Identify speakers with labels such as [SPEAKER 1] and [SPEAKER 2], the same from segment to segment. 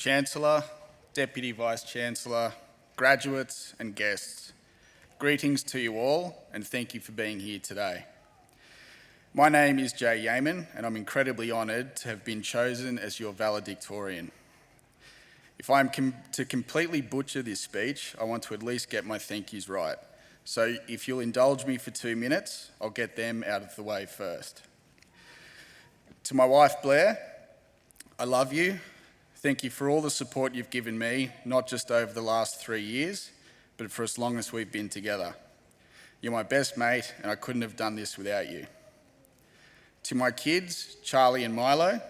[SPEAKER 1] Chancellor, Deputy Vice-Chancellor, graduates and guests, greetings to you all and thank you for being here today. My name is Jay Yeaman and I'm incredibly honoured to have been chosen as your valedictorian. If I'm to completely butcher this speech, I want to at least get my thank yous right. So if you'll indulge me for 2 minutes, I'll get them out of the way first. To my wife Blair, I love you. Thank you for all the support you've given me, not just over the last 3 years, but for as long as we've been together. You're my best mate and I couldn't have done this without you. To my kids, Charlie and Milo,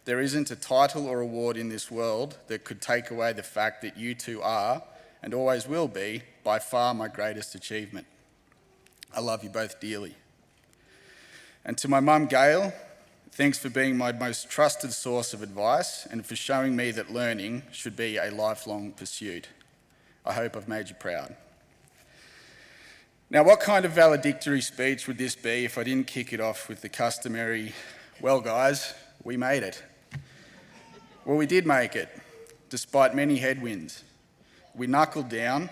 [SPEAKER 1] there isn't a title or award in this world that could take away the fact that you two are, and always will be, by far my greatest achievement. I love you both dearly. And to my mum, Gail, thanks for being my most trusted source of advice and for showing me that learning should be a lifelong pursuit. I hope I've made you proud. Now, what kind of valedictory speech would this be if I didn't kick it off with the customary, well guys, we made it. Well, we did make it, despite many headwinds. We knuckled down,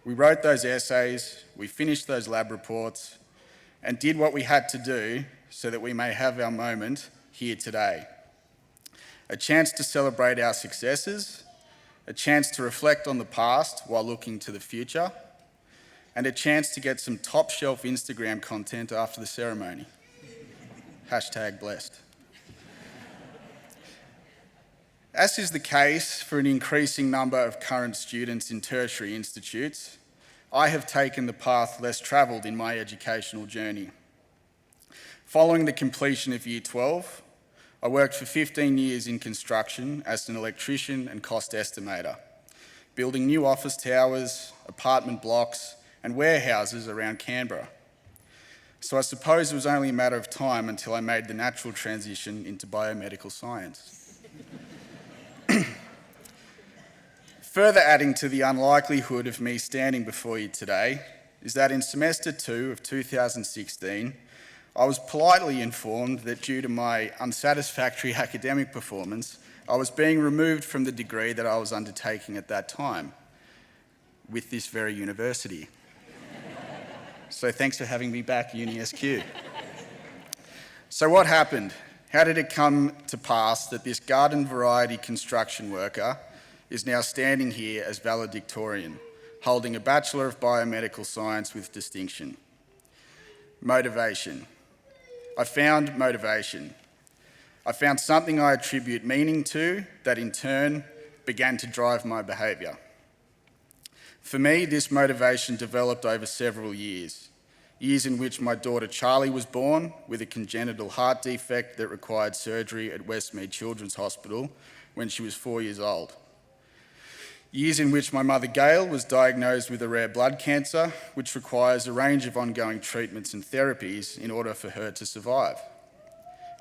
[SPEAKER 1] we wrote those essays, we finished those lab reports, and did what we had to do so that we may have our moment here today. A chance to celebrate our successes, a chance to reflect on the past while looking to the future, and a chance to get some top shelf Instagram content after the ceremony. #blessed. As is the case for an increasing number of current students in tertiary institutes, I have taken the path less travelled in my educational journey. Following the completion of Year 12, I worked for 15 years in construction as an electrician and cost estimator, building new office towers, apartment blocks, and warehouses around Canberra. So I suppose it was only a matter of time until I made the natural transition into biomedical science. Further adding to the unlikelihood of me standing before you today is that in semester 2 of 2016, I was politely informed that due to my unsatisfactory academic performance, I was being removed from the degree that I was undertaking at that time with this very university. So thanks for having me back, UniSQ. So what happened? How did it come to pass that this garden variety construction worker is now standing here as valedictorian, holding a Bachelor of Biomedical Science with distinction? Motivation. I found motivation. I found something I attribute meaning to that in turn began to drive my behaviour. For me, this motivation developed over several years. Years in which my daughter Charlie was born with a congenital heart defect that required surgery at Westmead Children's Hospital when she was 4 years old. Years in which my mother Gail was diagnosed with a rare blood cancer, which requires a range of ongoing treatments and therapies in order for her to survive.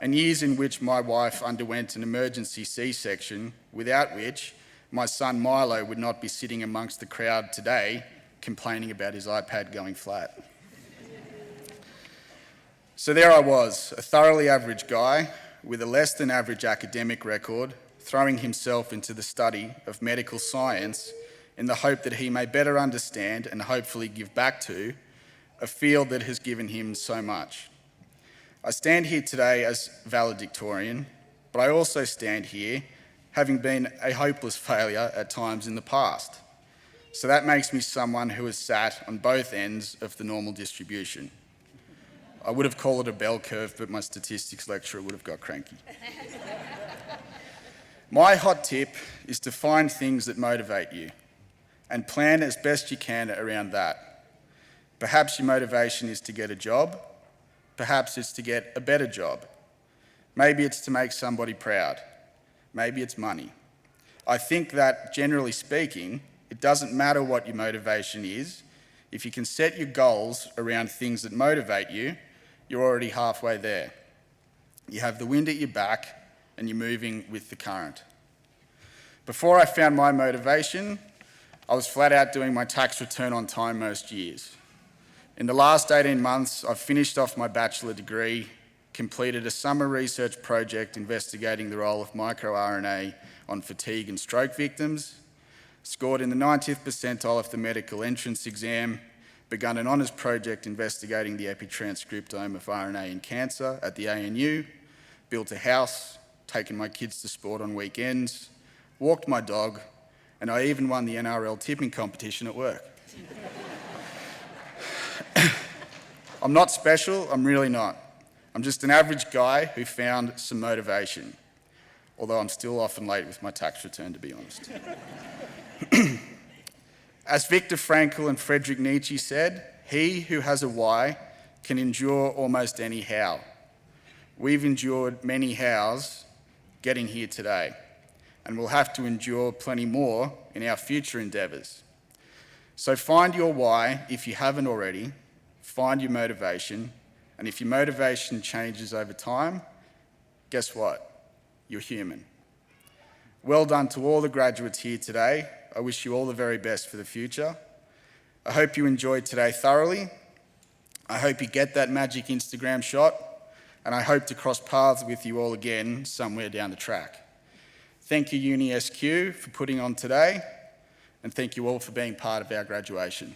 [SPEAKER 1] And years in which my wife underwent an emergency C-section, without which my son Milo would not be sitting amongst the crowd today complaining about his iPad going flat. So there I was, a thoroughly average guy with a less than average academic record, throwing himself into the study of medical science in the hope that he may better understand and hopefully give back to a field that has given him so much. I stand here today as valedictorian, but I also stand here having been a hopeless failure at times in the past. So that makes me someone who has sat on both ends of the normal distribution. I would have called it a bell curve, but my statistics lecturer would have got cranky. My hot tip is to find things that motivate you and plan as best you can around that. Perhaps your motivation is to get a job. Perhaps it's to get a better job. Maybe it's to make somebody proud. Maybe it's money. I think that, generally speaking, it doesn't matter what your motivation is. If you can set your goals around things that motivate you, you're already halfway there. You have the wind at your back and you're moving with the current. Before I found my motivation, I was flat out doing my tax return on time most years. In the last 18 months, I've finished off my bachelor degree, completed a summer research project investigating the role of microRNA on fatigue and stroke victims, scored in the 90th percentile of the medical entrance exam, begun an honours project investigating the epitranscriptome of RNA in cancer at the ANU, built a house, taken my kids to sport on weekends, walked my dog, and I even won the NRL tipping competition at work. I'm not special, I'm really not. I'm just an average guy who found some motivation, although I'm still often late with my tax return, to be honest. As Viktor Frankl and Friedrich Nietzsche said, he who has a why can endure almost any how. We've endured many hows getting here today, and we'll have to endure plenty more in our future endeavours. So find your why if you haven't already, find your motivation, and if your motivation changes over time, guess what? You're human. Well done to all the graduates here today. I wish you all the very best for the future. I hope you enjoyed today thoroughly. I hope you get that magic Instagram shot, and I hope to cross paths with you all again somewhere down the track. Thank you, Uni SQ, for putting on today, and thank you all for being part of our graduation.